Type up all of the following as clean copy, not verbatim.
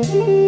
ค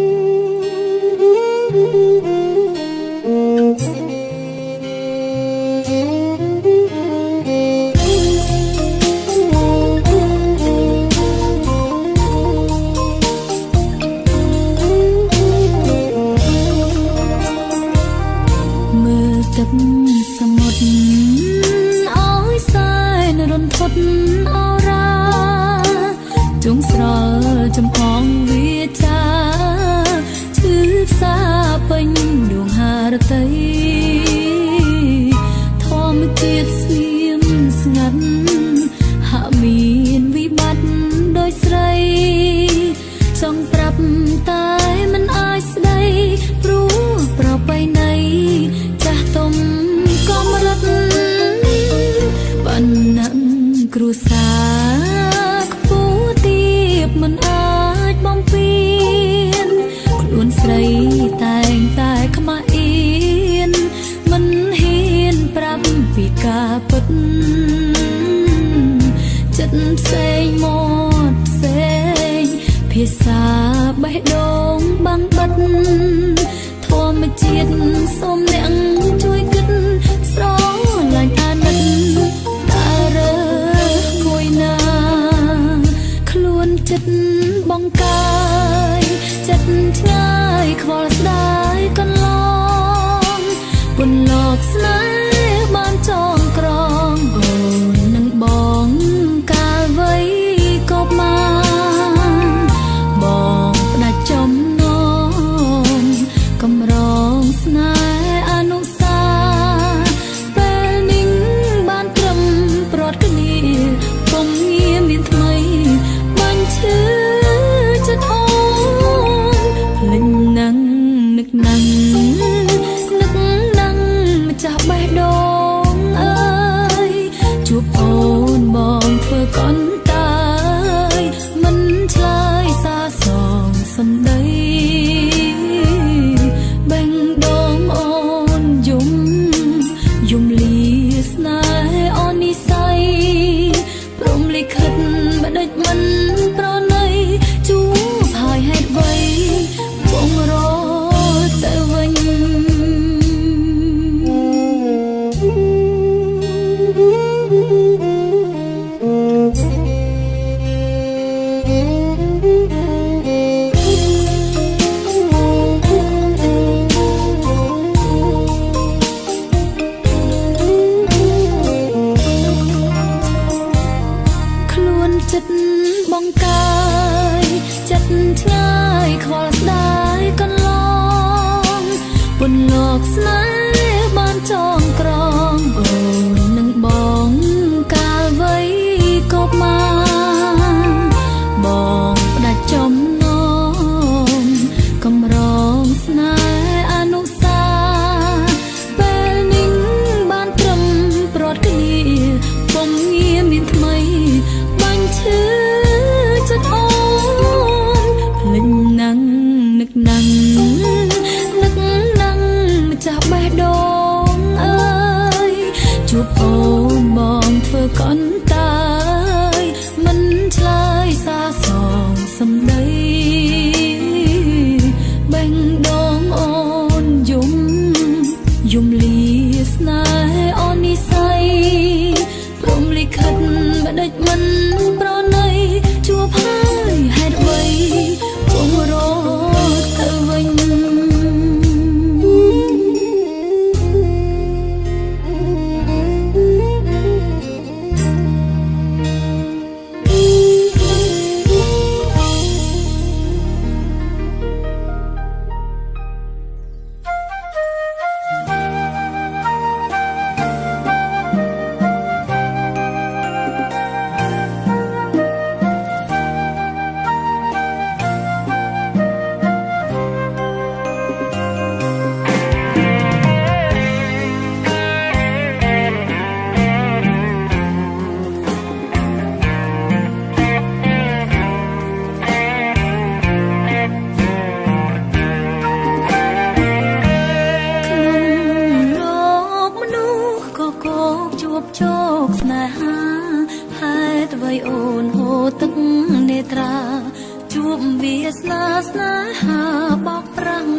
វាសនាស្នេហាបោកប្រាំង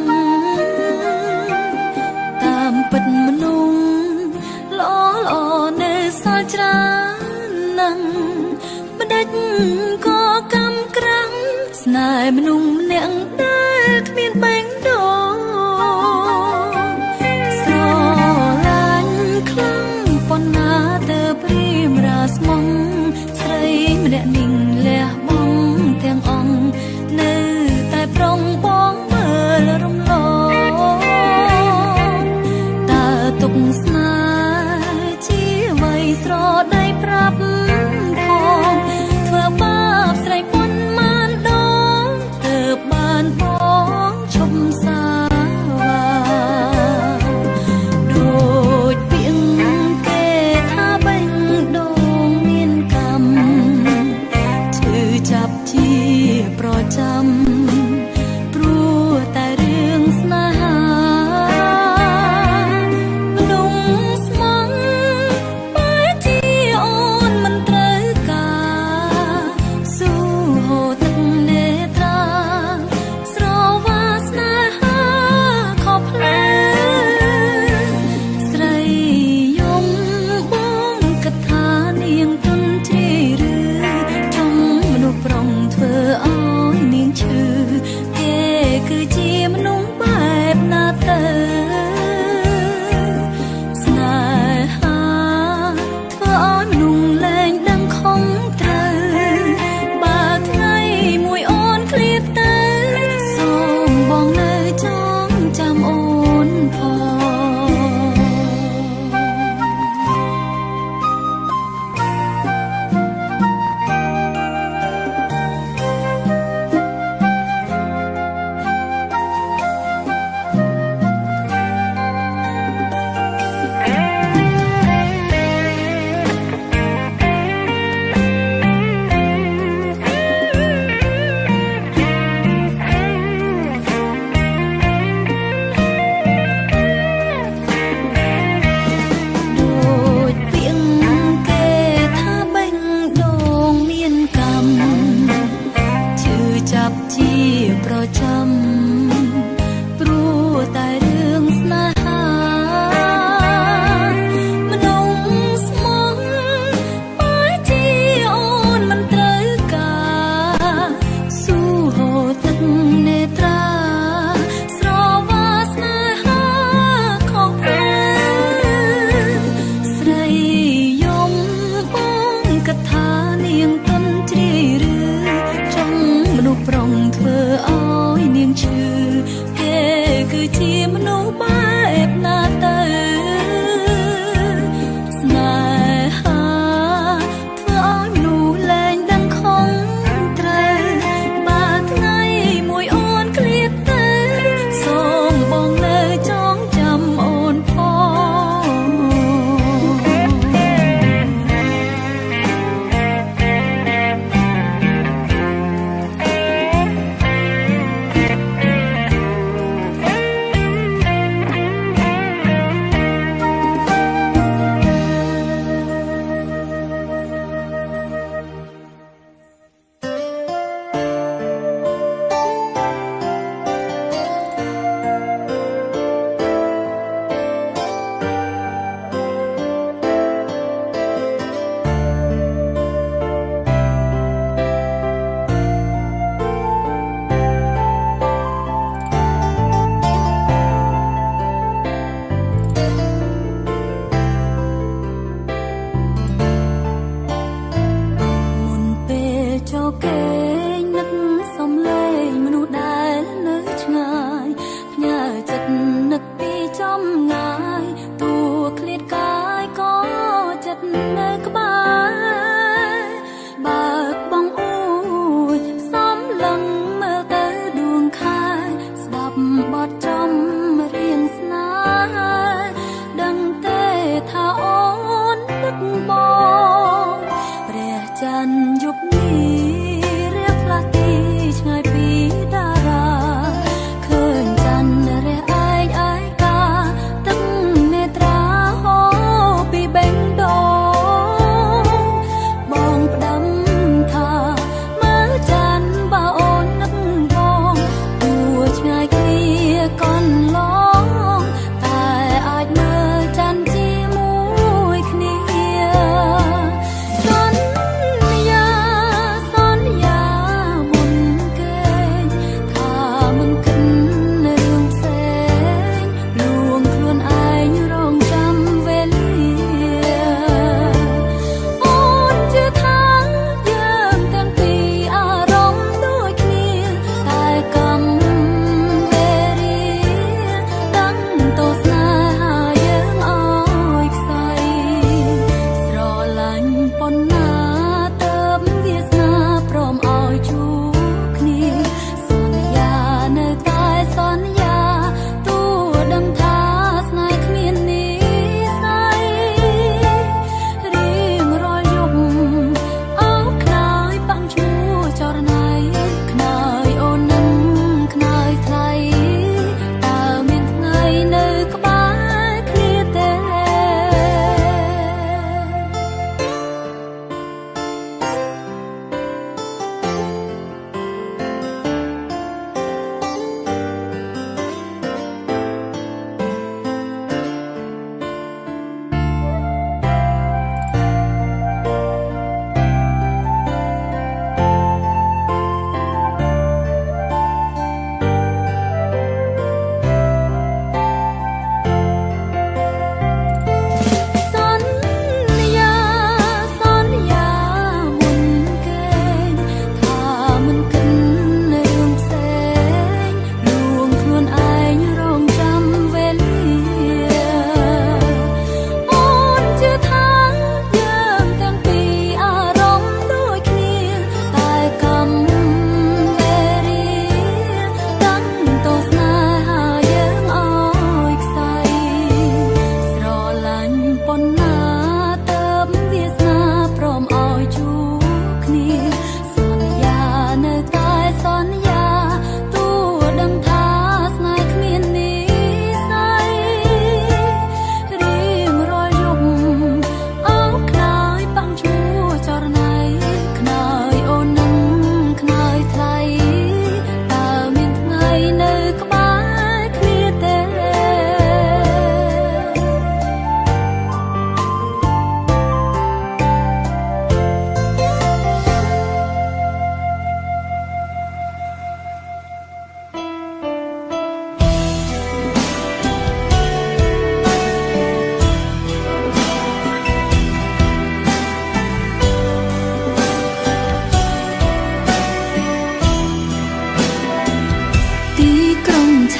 តាមពិតមនុស្សល្អល្អនៅសល់ច្រើនណាស់ម្ដេចក៏កម្មក្រាំងស្នេហ៍មនុស្សម្នាក់ដែលគ្មានបែងដូងស្រឡាញ់ខ្លាំងប៉ុណ្ណាទៅព្រាមរាស្មងស្រីម្នាក់នេះលះបង់ទាំងអង្គនៅតែប្រុងបងមើលរំលងតើទុកស្នេហ៍ជាអ្វីស្រដីប្រាប់ផងធ្វើបាបស្រីប៉ុន្មានដងទើបបានបងឈប់សាវាដូចពាក្យគេថាបេះដូងមានកម្មឈឺចាប់ជាប្រចាំព្រោះតែរឿងស្នេហាមនុស្សស្មងបែរជាអូនមិនត្រូវការស៊ូហូរទឹកនេត្រាស្រវាស្នេហាខុសផ្លូវស្រីយំបងគិតថានាងទុនជ្រាយឬចង់មនុស្សប្រុងធ្វើឲ្យនាងឈឺគេគឺជាមនុស្សបែបណាទៅស្នេហាធ្វើឲ្យមនុស្សលែងដឹងខំត្រូវបើថ្ងៃមួយអូនឃ្លាតទៅសូមបងនៅចងចាំអូនផងដូចពាក្យគេថាបេះដូងមានកម្មឈឺចាប់ជាប្រចាំព្រោះតែរឿងស្នេហាមនុស្សស្មងបែរជាអូនមិនត្រូវការស៊ូហូរទឹកនេត្រាស្រវាស្នេហាខុសផ្លូវស្រីយំបងគិតថានាងទុនជ្រាយឬចង់មនុស្សប្រុងធ្វើឲ្យនាងឈឺគេគឺជាមនុស្សបែបណាទៅស្នេហាធ្វើឲ្យមនុស្សលែងដឹងខំត្រូវបើថ្ងៃមួយអូនឃ្លាតទៅសូមបងនៅចងចាំអូនផង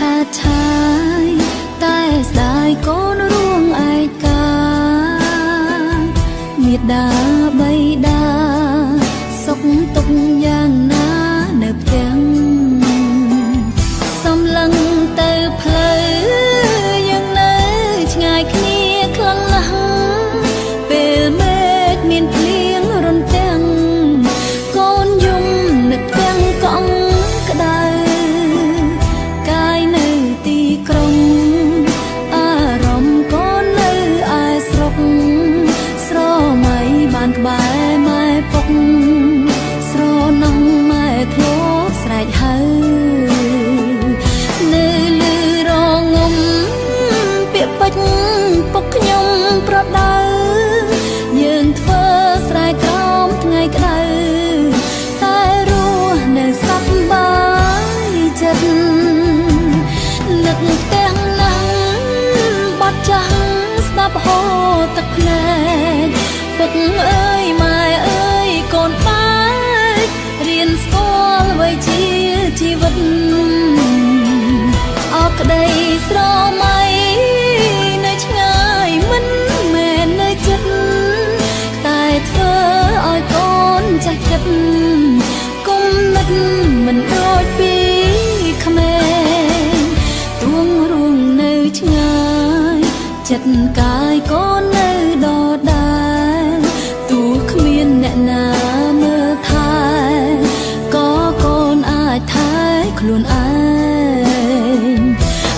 ឆាតឆាយតែស្ដាយកូនរួងឯកាមេដាបៃតាសុខទុក្ខយ៉ាងណានៅផ្ទះសំឡឹងទៅផ្លូវយើងនៅឆ្ងាយគ្នាខ្លាំងណាស់ពេលមេឃមានភ្លៀងរន្ទាំងកូនយំនឹកទាំងកង់ក្តៅកាយនៅទីក្រុងអារម្មណ៍កូននៅឯស្រុកស្រមៃបានក្បែរម៉ែពុកស្រណងម៉ែធ្លាប់ស្រែកហៅនៅលើរងំពាក្យពេចន៍ពុកខ្ញុំប្រដៅយើងធ្វើស្រែក្រោមថ្ងៃក្តៅតែរស់នៅសប្បាយចិត្តនឹកទាំងណាំបាត់ចាំងស្ដាប់ហូរទឹកភ្នែកពុកអើយម៉ែអើយកូនបែករៀនស្គាល់អ្វីជាជីវិតអរក្តីស្រមៃនៅឆ្ងាយមិនមែននៅជិតតែធ្វើឲ្យកូនចាស់ចិត្តគុំនឹកមិនដូចពីក្មេងទួងរួងនៅឆ្ងាយចិត្តកាយកូននៅដដែលទោះគ្មានអ្នកណាមើលថែក៏កូនអាចថែខ្លួនឯង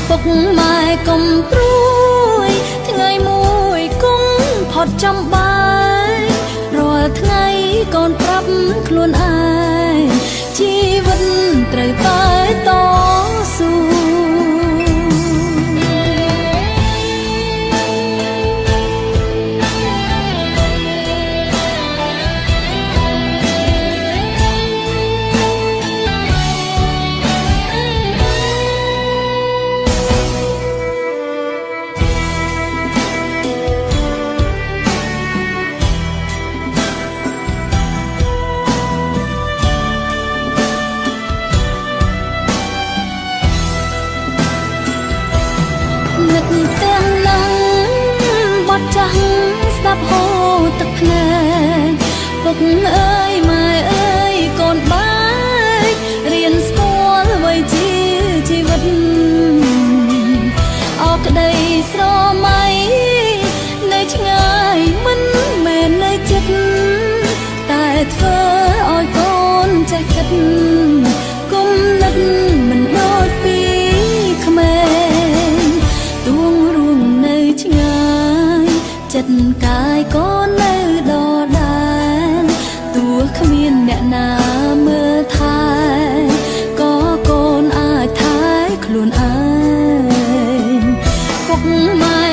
ពុកម៉ែកុំព្រួយថ្ងៃមួយគុំផុតចំបាយរាល់ថ្ងៃកូនប្រាប់ខ្លួនឯងជីវិតត្រូវតែតស៊ូនឹកទាំងណាំបាត់ចាំងស្ដាប់ហូរទឹកភ្នែកពុកអើយម៉ែអើយកូនបែករៀនស្គាល់អ្វីជាជីវិតអរក្តីស្រមៃនៅឆ្ងាយមិនមែននៅជិតតែធ្វើឲ្យកូនចេះគិតគុំនឹកមិនដូចពីក្មេងទួងរួងនៅឆ្ងាយចិត្តកាយកូននៅដដែលទោះគ្មានអ្នកណាមើលថែក៏កូនអាចថែខ្លួនឯងពុកម៉ែ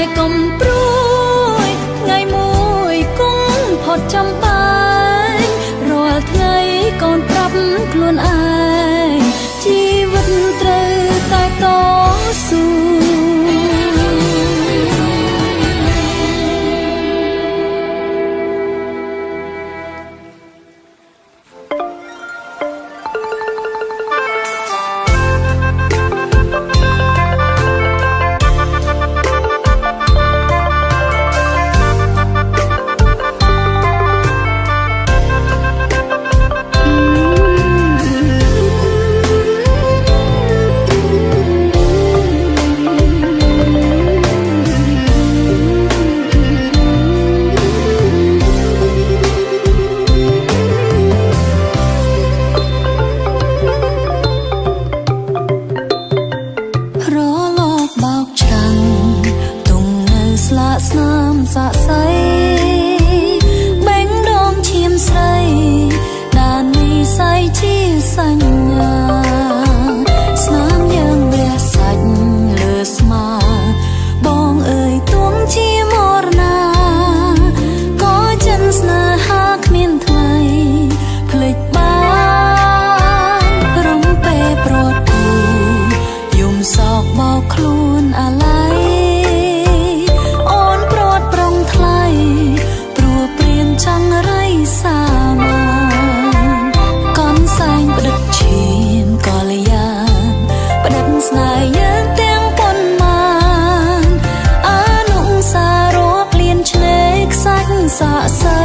សាក់សី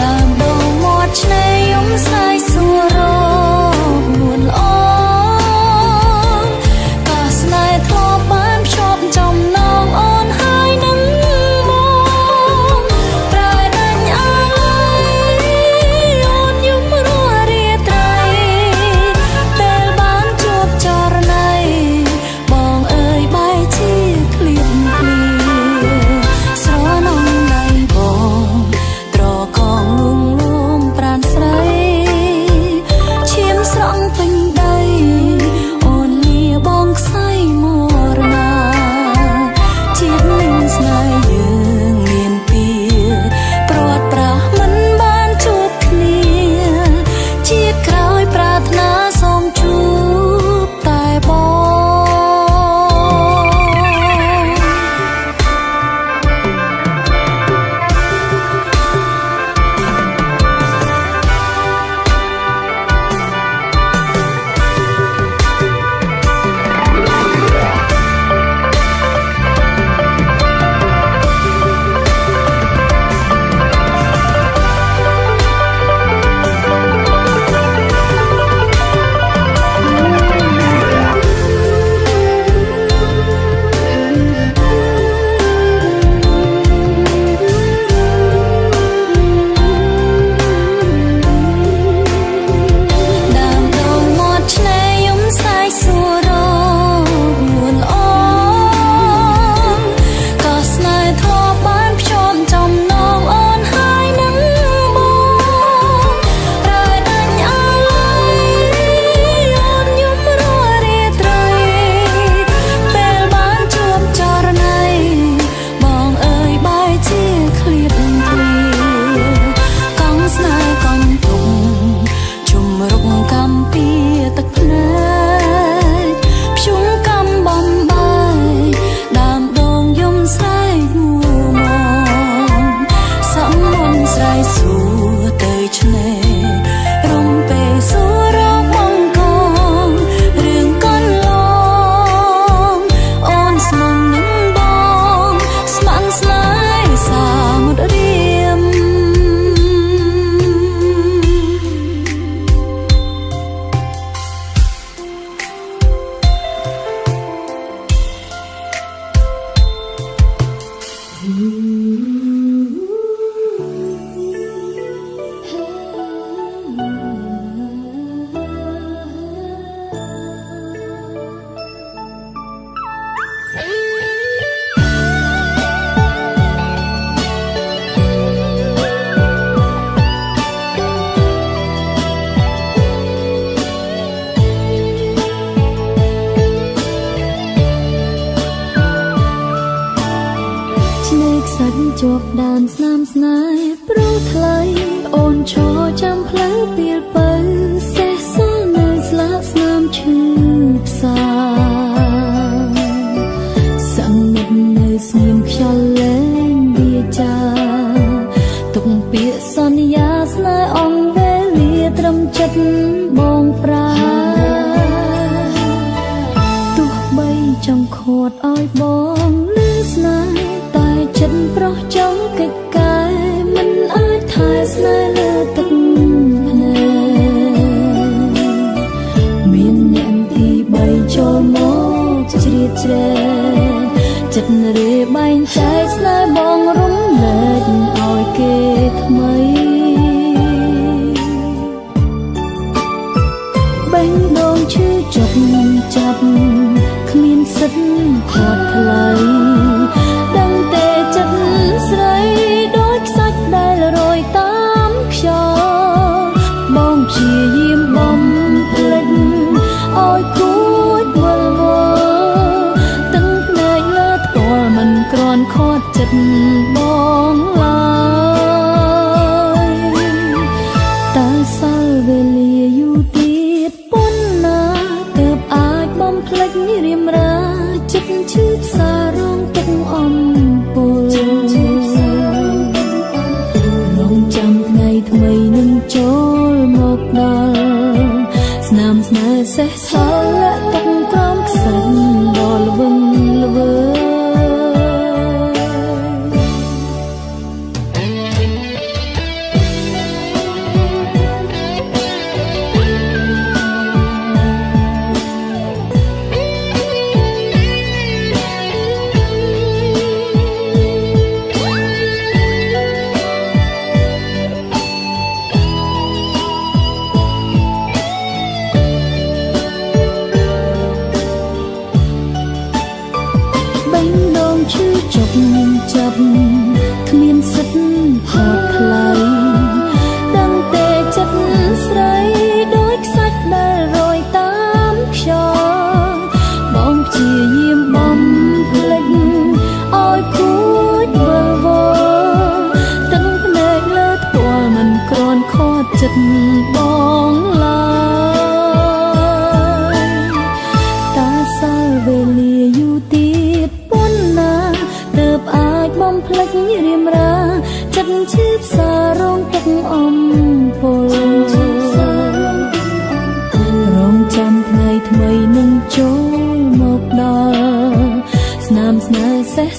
ដើមដងមាត់ឆ្នេរយំស្ដាយសួររកនួនល្អកាសស្នេហ៍ធ្លាប់បានភ្ជាប់ចំណងអូនហើយនឹងមកប្រែដាច់អាឡ័យអូនយំរស់រាត្រីពេលបានជួបចរណៃបងអើយបែកជាឃ្លៀតឃ្លាស្រណងដៃបងត្រកងលួងលំប្រានស្រីឈាមស្រង់ពេញដីអូនលាបងខ្សែមរណាជាតិនឹងស្នេហ៍យើងមានពីព្រាត់ប្រាសមិនបានជួបគ្នាជាតិក្រោយប្រាថ្នាសូមជួបតែបង ជាប់ដានស្នាមស្នេហ៍ព្រោះថ្លៃអូនឈរចាំផ្លូវពីលពៅសេះសល់នៅស្លាកស្នាមឈឺផ្សាសង្និតនៅស្ងៀមខ្យល់លែងវាចាទុកពាក្យសន្យាស្នេហ៍អងវេលាត្រឹមចិត្តបងប្រាទោះបីចង់ខួតឲ្យបងលឺស្នេហ៍តែចិត្តប្រុសចង់កិច្ចកាយមិនអាចថែស្នេហ៍លើទឹកភ្នែកមានអ្នកទីបីចូលមកជ្រៀតជ្រែកចិត្តរេបែងចែកស្នេហ៍បងរំលែកឲ្យគេថ្មីបេះដូងឈឺចុកចាប់គ្មានសិទ្ធខាត់ថ្លៃដឹងទេចិត្តស្រីដូចខ្សាច់ដែលរយតាមខ្យល់បងព្យាយាមបំភ្លេចឲ្យគួចវល់វល់ទាំងភ្នែកលើថ្ពាល់មិនគ្រាន់ខាត់ចិត្តបងឡើយតើសល់វេលាយូរទៀតប៉ុណ្ណាទើបអាចបំភ្លេចរៀមរាចិត្តឈឺផ្សារងទុកអំពុលរងចាំថ្ងៃថ្មីនឹងចូលមកដល់ស្នាមស្នេហ៍សេះសល់លាក់ទុកក្រោមខ្សាច់ដ៏ល្វឹងល្វើយ ចរៀមរាចិត្តឈឺផ្សារងទឹកអំពលរងចាំថ្ងៃថ្មីនឹងចូលមកដល់ស្នាមស្នេហ៍សេះ